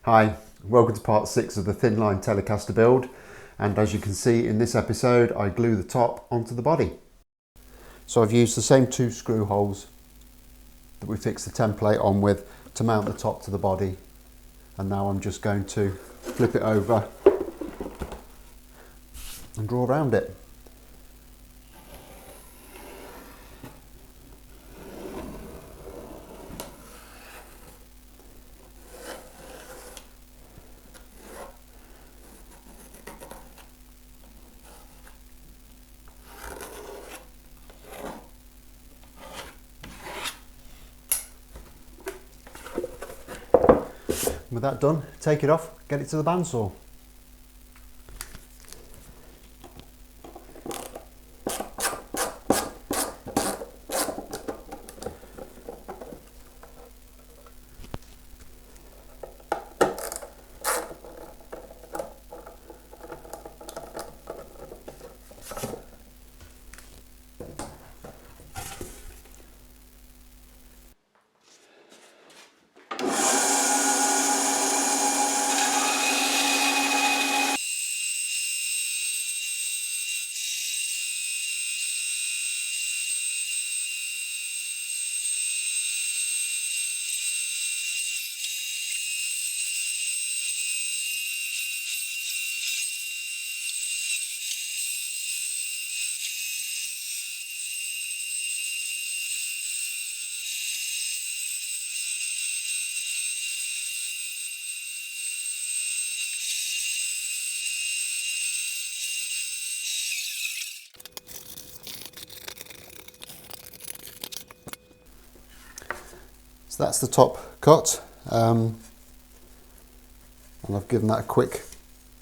Hi, welcome to part 6 of the Thinline Telecaster build, and as you can see in this episode I glue the top onto the body. So I've used the same 2 screw holes that we fixed the template on with to mount the top to the body, and now I'm just going to flip it over and draw around it. With that done, take it off, get it to the bandsaw. So that's the top cut, and I've given that a quick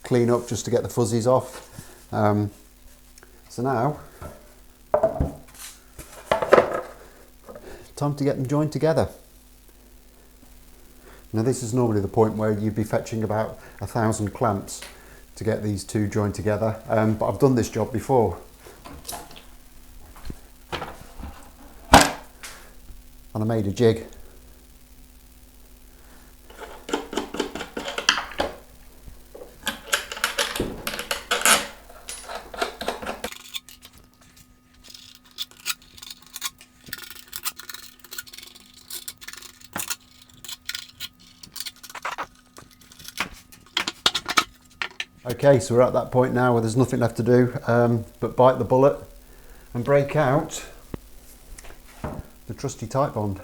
clean up just to get the fuzzies off. So now, time to get them joined together. Now this is normally the point where you'd be fetching about 1,000 clamps to get these 2 joined together, but I've done this job before. And I made a jig. Okay, so we're at that point now where there's nothing left to do but bite the bullet and break out the trusty tight bond.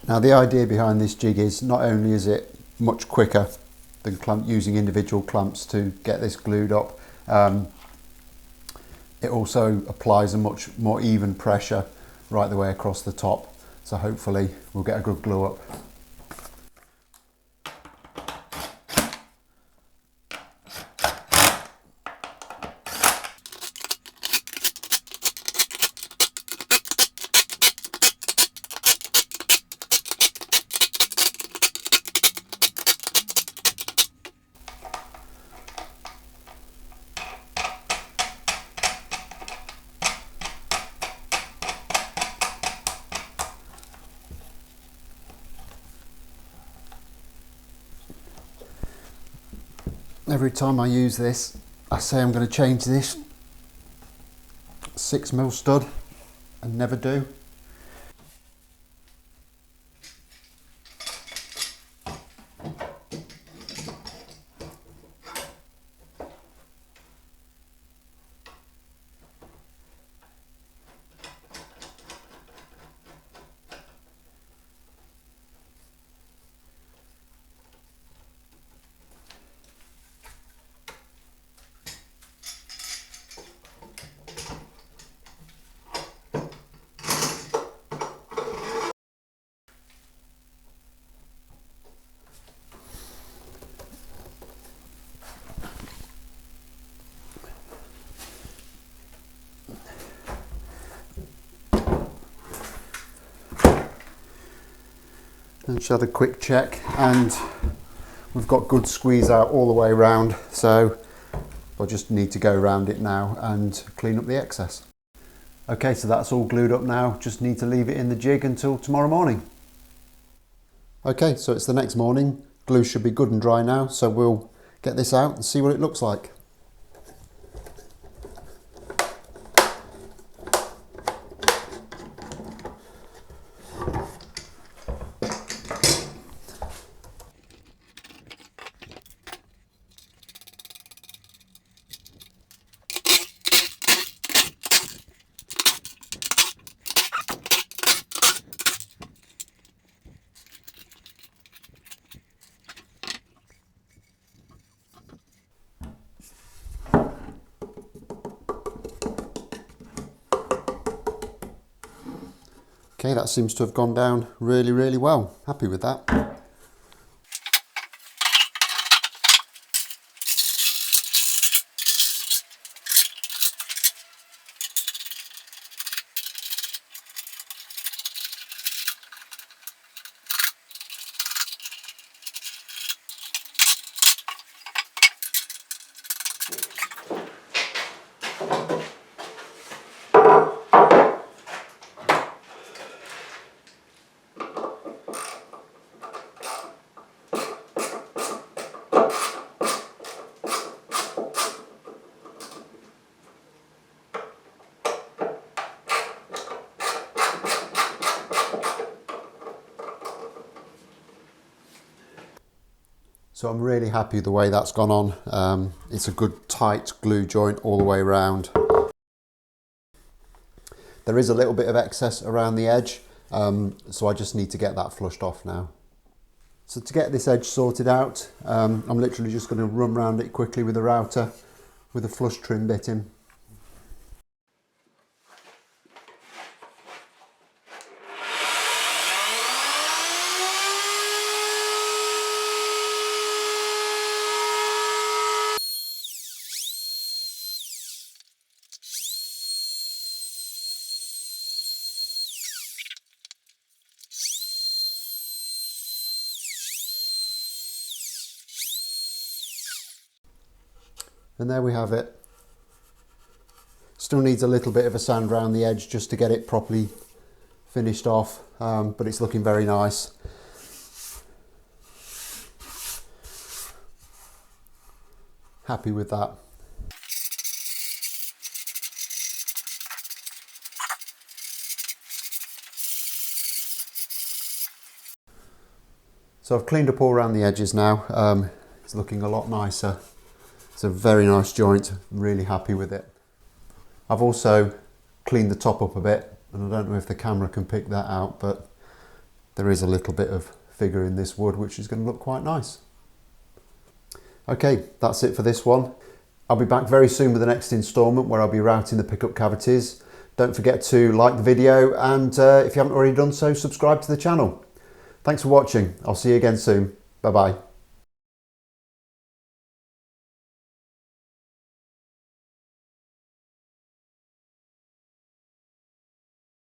Now the idea behind this jig is not only is it much quicker than using individual clamps to get this glued up, it also applies a much more even pressure right the way across the top, so hopefully we'll get a good glue up. Every time I use this, I say I'm going to change this 6mm stud and never do. And just had a quick check, and we've got good squeeze out all the way around, so I'll just need to go around it now and clean up the excess. Okay, so that's all glued up now, just need to leave it in the jig until tomorrow morning. Okay, so it's the next morning, glue should be good and dry now, so we'll get this out and see what it looks like. Okay, that seems to have gone down really, really well. Happy with that. So I'm really happy with the way that's gone on. It's a good tight glue joint all the way around. There is a little bit of excess around the edge, so I just need to get that flushed off now. So to get this edge sorted out, I'm literally just going to run around it quickly with a router with a flush trim bit in. And there we have it. Still needs a little bit of a sand around the edge just to get it properly finished off, but it's looking very nice. Happy with that. So I've cleaned up all around the edges now. It's looking a lot nicer. It's a very nice joint, really happy with it. I've also cleaned the top up a bit, and I don't know if the camera can pick that out, but there is a little bit of figure in this wood which is going to look quite nice. Okay, that's it for this one. I'll be back very soon with the next instalment where I'll be routing the pickup cavities. Don't forget to like the video, and if you haven't already done so, subscribe to the channel. Thanks for watching. I'll see you again soon. Bye bye.